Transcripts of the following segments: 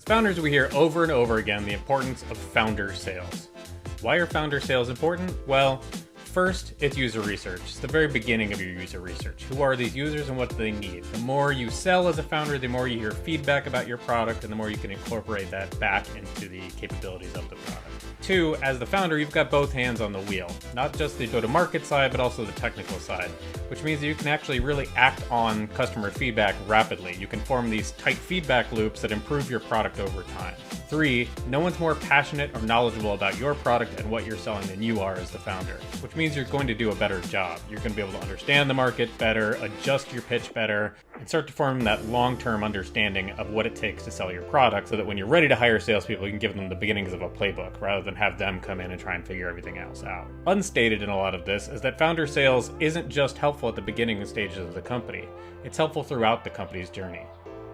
As founders, we hear over and over again the importance of founder sales. Why are founder sales important? Well, first, it's user research. It's the very beginning of your user research. Who are these users and what do they need? The more you sell as a founder, the more you hear feedback about your product and the more you can incorporate that back into the capabilities of the product. Two, as the founder, you've got both hands on the wheel. Not just the go-to-market side, but also the technical side, which means that you can actually really act on customer feedback rapidly. You can form these tight feedback loops that improve your product over time. Three, no one's more passionate or knowledgeable about your product and what you're selling than you are as the founder, which means you're going to do a better job. You're going to be able to understand the market better, adjust your pitch better, and start to form that long-term understanding of what it takes to sell your product so that when you're ready to hire salespeople, you can give them the beginnings of a playbook rather than have them come in and try and figure everything else out. Unstated in a lot of this is that founder sales isn't just helpful at the beginning stages of the company. It's helpful throughout the company's journey.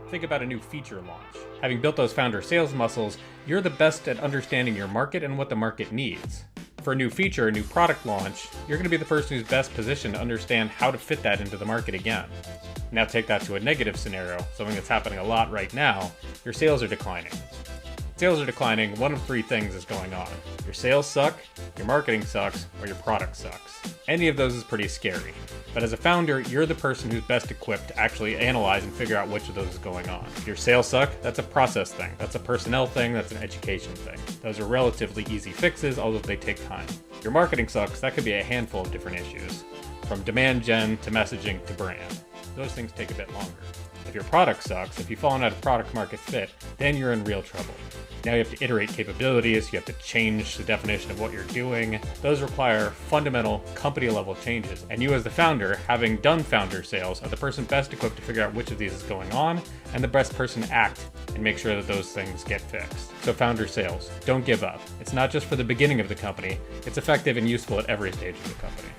Think about a new feature launch. Having built those founder sales muscles, you're the best at understanding your market and what the market needs. For a new feature, a new product launch, you're going to be the person who's best positioned to understand how to fit that into the market again. Now take that to a negative scenario, something that's happening a lot right now. Your sales are declining. Sales are declining, one of three things is going on. Your sales suck, your marketing sucks, or your product sucks. Any of those is pretty scary. But as a founder, you're the person who's best equipped to actually analyze and figure out which of those is going on. If your sales suck, that's a process thing. That's a personnel thing. That's an education thing. Those are relatively easy fixes, although they take time. Your marketing sucks, that could be a handful of different issues. From demand gen to messaging to brand. Those things take a bit longer. If your product sucks, if you've fallen out of product market fit, then you're in real trouble. Now you have to iterate capabilities, you have to change the definition of what you're doing. Those require fundamental company level changes. And you as the founder, having done founder sales, are the person best equipped to figure out which of these is going on and the best person to act and make sure that those things get fixed. So founder sales, don't give up. It's not just for the beginning of the company, it's effective and useful at every stage of the company.